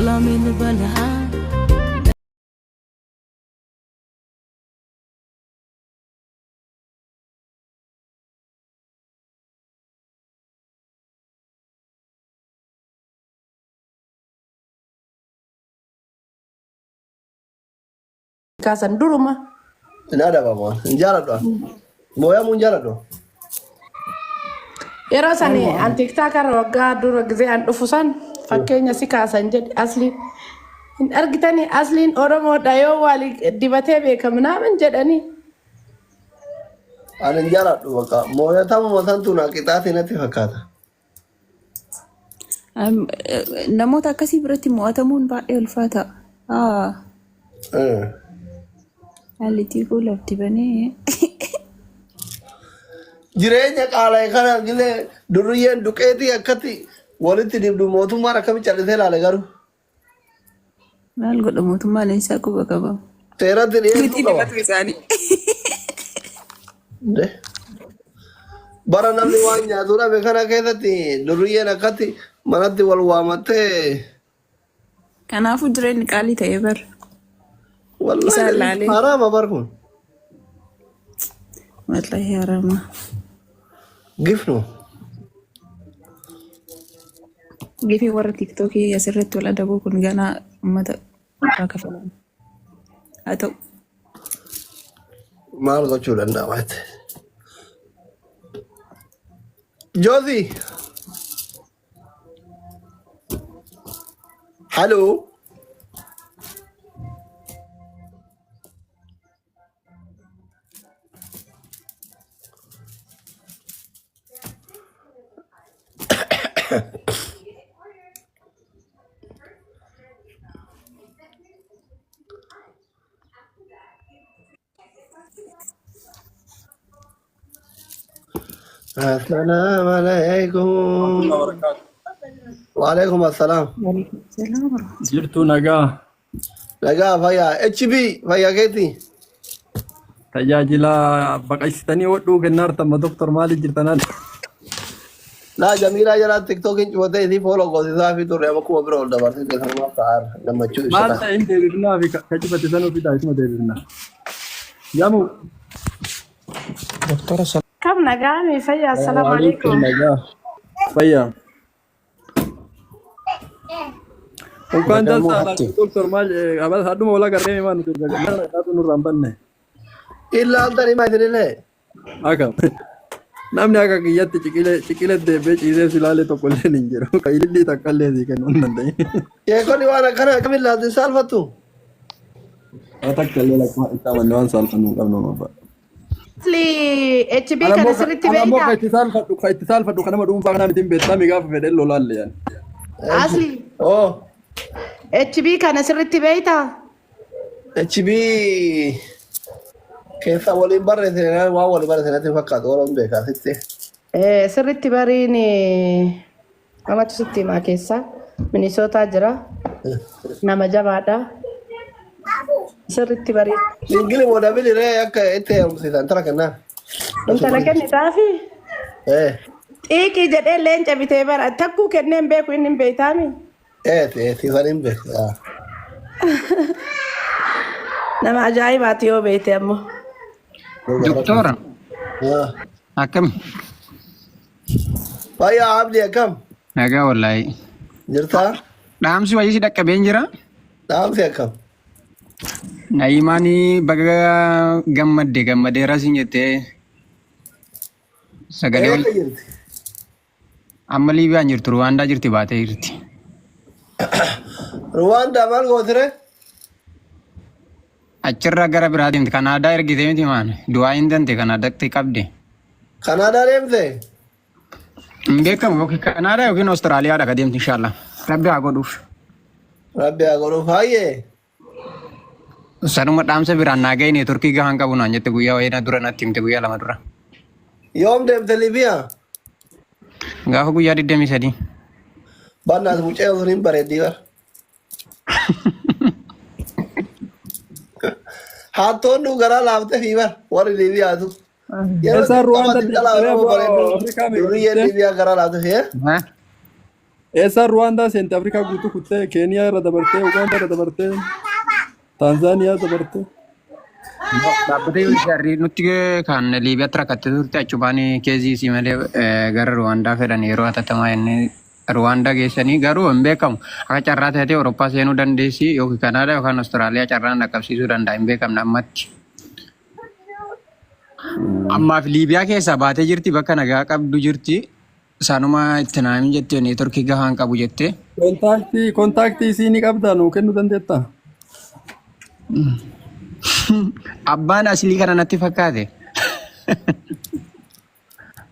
سلامين بلها كاسن درما لا لا بابا نجارة ده مويا منجارة ده يا راسني أنت تكتكر وقعد دور جزء عن أفسان فكيني سكاسن جد أصلي إن أرجتني أصلي أورمو دايو والي دبته بكمنا من جدني أنا نجارة ده بقى مويا تام مثلا تونا كتاع ثينة فكاتا namoota akkasii biratti mo'atamuun baay'ee ulfaata. Haallitii fuulafti banee. jireenya qaala'e kana gilee durriyyeen duqeetii akkatti walitti dibdu mootummaan akkamitti callisee ilaale garuu Maal godha mootummaan isaa quba qaba. seeratti dhiyeessuu qaba. Bara namni waan nyaatu dhabe kana keessatti durriyyeen akkatti manatti wal waamattee Kanaafuu jireenyi qaalii ta'ee bara. wallahi haraama bar kun Wallahi haraama. gifnu Gifii warra tiiktookii asirratti wal adabuu kun ganaa uummata irraa kafalan. Haa ta'u. maal gochuu danda'a waate. Jozi hallo السلام عليكم وعليكم السلام Waalaikumsalam warahmatullahi. Jirtu nagaa لقى فيا اتش بي فيا كيتي tajaajila baqaysitanii hodhuu kennaartama doktor maali jirtanaan لا جميلة جرى تيك توك انت ودي دي فولو قوتي صافي توري اما كوما برو دبرت كده ما تعار لما تشوف maal الشغل ta'in deebifnaa fi kajibate sanuu fidaa isuma deebifnaa yamu كم نقامي فيا السلام عليكم nagaa fayyaa Ukaan tasaa doktor maal abas haduma wala garree maan nuti gara dhaatu nurraan banne الا انت ما ادري ليه akka namni akka kiyyatti ciqile deebee ciisee silaalee tokko illee hin jiru qayyilli takka illee sii kennuu hin danda'in يا كوني وانا كان كمل هذه سالفته takka illee lakkuma itti amanne waan saalfannuu qabnu mabba أصلي اتش بي كان سرت Anammoo بيتا ka itti saalfadhu kanama dhuunfaa kanaan ittiin beektaa gaafa fedhe lolaalle yaani. أصلي اوه اتش بي كان سرت بيتا اتش بي كيف اول مره اثنين واول مره اثنين فقط ولا بك ستي سرت باريني أما تسوتي ما كيسا منيسوتا جرا نما جمادا سرت بارين انجلي ولا بلي ري يك انت يا مسيدان ترى كنا أنت لكني تعرفي ايه إيه كي جد لين جبت تبر أتكو كنن بيكو إنن بيتامي ايه في فارين بك نما عجائب أتيو بيتي أمو دكتورة اه أكم فيا عبدي كم نجا والله جرتا نعم سوى يسي دكا بينجرا نعم في كم نايماني بغا غمد راسين يتي سغالي ايه وال جرت عملي بانجر ترواندا جرتي باتي جرتي رواندا مال غوثره أشرا غرا برادين كندا إرجيتي متي مان دواين دنتي كندا تي كابدي كندا ريمتي مبيكم وكي كندا وكي أستراليا دا قديم إن شاء الله ربي أقولوش ربي اقول فاي سرما دام سبيران ناگاي تركي غان كابونا نيت غويا وينا دورنا تيم تي غويا لما دورا يوم ديم ليبيا غافو غويا دي دمي سدي بنا بوچه ورين بريدي ور हाथों नु गरा लावते फीवर और लिविया तो Esa Rwanda ये लिविया गरा लावते फिर ها Esa Rwanda, Central Africa guutuu kuttee, Kenya irra dabartee, Uganda irra dabartee, Tanzania dabartee. Dhaabbatee jarri nuti kan Liibiyaatti rakkattee turte achumaan keezii isii malee gara Ruwaandaa fedhan yeroo hatattamaa inni Ruwaandaa geessanii garuu hin beekamu. Akka carraa taatee Awurooppaa seenuu dandeessi yookiin Kanaadaa yookaan Awustiraaliyaa carraan dhaqqabsiisuu danda'a hin beekamne ammatti. Ammaaf Liibiyaa keessaa baatee jirti bakka nagaa qabdu jirti. Saanuma itti naamin jettee neetworkii gahaan qabu jettee. Kontaaktii isii ni qabdaa nuu kennuu dandeettaa? Abbaan aslii kana natti fakkaate.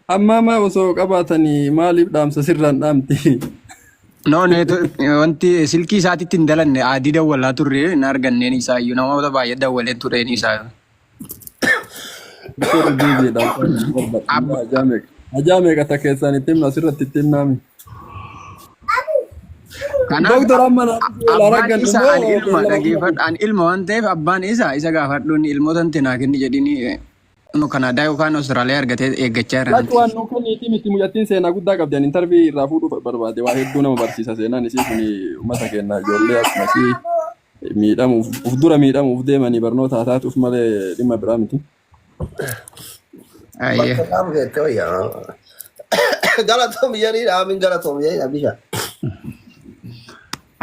Amma osoo qabaatanii maaliif dhaamsa sirraan dhaamti? No, wanti silkii isaatitti hin dalanne adii dawwalaa turre hin arganneen isaa iyyuu namoota baay'ee dawwalee tureen isaa. Ajaa meeqa takka keessaan itti himna asirratti itti himnaami. Doktor Abbaan isaa an ilma waan ta'eef abbaan isaa isa gaafadhuun ilmoota naa kenni jedhini Kanaadaa yookaan Awustiraaliyaa argatee eeggachaa jiran. Laatti waan nuukan niitii miti mucattiin seenaa guddaa qabdan intarvii irraa fuudhuu barbaade waa hedduu nama barsiisa seenaan isii kun uummata keenya ijoollee akkasii miidhamuuf uf dura miidhamuuf deemanii barnoota haa taatuuf malee dhimma biraa miti. Galatoom jedhanii dhaamin galatoom jedhanii bishaan.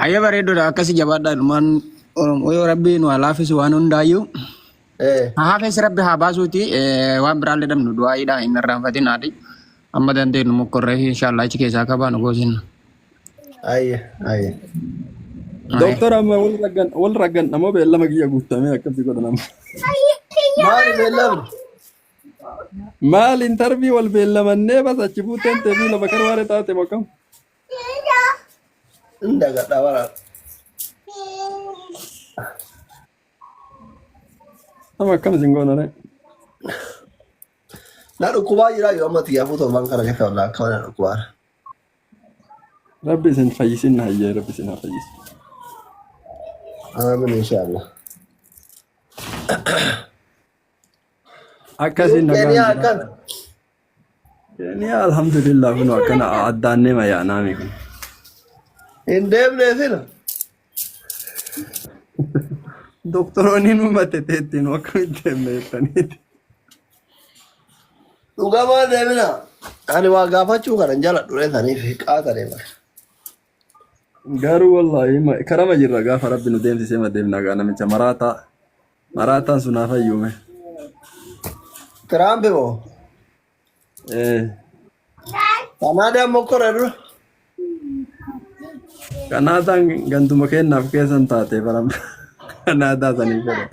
Ayya bareedoodha akkasii jabaadhaa ilmaan Oromoo yoo rabbiin waa laafisu waan hundaayyuu. Haafes rabbi haa baasuuti waan biraallee dhabnu du'aayiidha hin irraanfatin haati amma dandeenyu mokkorree inshaallah achi keessaa qabaanu goosinna. Ayye. Doktor amma wal raggan namoo beellama kiyya guutamee akkasii godhanama. Maali beellamni? Maal intarvii wal beellamannee bas achi buuteen teebii lafa karwaare taate makam. Indagadhaa waraana. Nama akkam isin goonare. Na dhukkubaa jira yoo amma xiyyaafuu torban kana keessa wallaa akka waan dhukkubaa. Rabbi isin fayyisin hayyee rabbi isin haa fayyisu. Amiin inshaallah. Akkasin Keniyaa akkana. Keniyaa alhamdulillah kun akkana addaannee mayyaanaami kun. Hin deemnee sila. Doktoroonni nu mateteetti nu akkamitti deemneettaniiti. Dhugamaa deemina. Ani waa gaafachuu kanan jala dhuree saniif qaatanii bara. Garuu wallaahi karama jirra gaafa rabbi nu deemsisee madeemna gaa namicha maraataan sun haa fayyume. Tiraampi moo? Kanaadaan mokkora dura. Kanaadaan gantuma kennaaf keessan taate baram. Kanaadaa sanii fedha.